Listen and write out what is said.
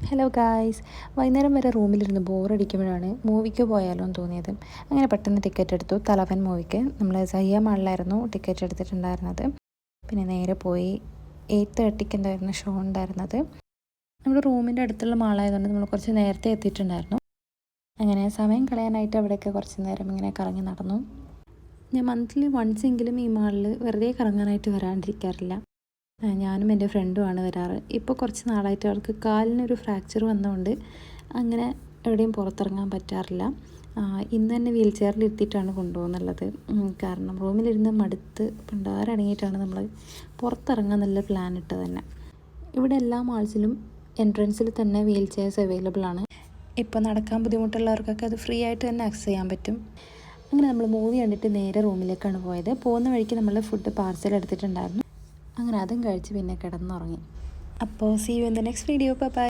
Hello guys, വൈകുന്നേരം വരെ റൂമിലിരുന്ന് ബോറടിക്കുമ്പോഴാണ് മൂവിക്ക് പോയാലോ എന്ന് തോന്നിയത്. അങ്ങനെ പെട്ടെന്ന് ടിക്കറ്റ് എടുത്തു. തലവൻ മൂവിക്ക് നമ്മൾ സയ്യ മാളിലായിരുന്നു ടിക്കറ്റ് എടുത്തിട്ടുണ്ടായിരുന്നത്. പിന്നെ നേരെ പോയി 8:30 എന്തായിരുന്നു ഷോ ഉണ്ടായിരുന്നത്. നമ്മുടെ റൂമിൻ്റെ അടുത്തുള്ള മാളായതുകൊണ്ട് നമ്മൾ കുറച്ച് നേരത്തെ എത്തിയിട്ടുണ്ടായിരുന്നു. അങ്ങനെ സമയം കളയാനായിട്ട് അവിടെയൊക്കെ കുറച്ച് നേരം ഇങ്ങനെ കറങ്ങി നടന്നു. ഞാൻ മന്ത്ലി വൺസ് എങ്കിലും ഈ മാളിൽ വെറുതെ കറങ്ങാനായിട്ട് വരാണ്ടിരിക്കാറില്ല. ഞാനും എൻ്റെ ഫ്രണ്ടുമാണ് വരാറ്. ഇപ്പോൾ കുറച്ച് നാളായിട്ട് അവൾക്ക് കാലിനൊരു ഫ്രാക്ചർ വന്നതുകൊണ്ട് അങ്ങനെ എവിടെയും പുറത്തിറങ്ങാൻ പറ്റാറില്ല. ഇന്ന് തന്നെ വീൽ ചെയറിൽ ഇരുത്തിയിട്ടാണ് കൊണ്ടുപോകുന്നുള്ളത്. കാരണം റൂമിലിരുന്ന് മടുത്ത് പണ്ടാരടങ്ങിയിട്ടാണ് നമ്മൾ പുറത്തിറങ്ങാൻ നല്ല പ്ലാൻ ഇട്ടത് തന്നെ. ഇവിടെ എല്ലാ മാൾസിലും എൻട്രൻസിൽ തന്നെ വീൽ ചെയർസ് അവൈലബിൾ ആണ്. ഇപ്പോൾ നടക്കാൻ ബുദ്ധിമുട്ടുള്ളവർക്കൊക്കെ അത് ഫ്രീ ആയിട്ട് തന്നെ ആക്സസ് ചെയ്യാൻ പറ്റും. അങ്ങനെ നമ്മൾ മൂവി കണ്ടിട്ട് നേരെ റൂമിലേക്കാണ് പോയത്. പോകുന്ന വഴിക്ക് നമ്മൾ ഫുഡ് പാർസൽ എടുത്തിട്ടുണ്ടായിരുന്നു. അങ്ങനെ അതും കഴിച്ച് പിന്നെ കിടന്നുറങ്ങി. അപ്പോൾ see you in the next video. By.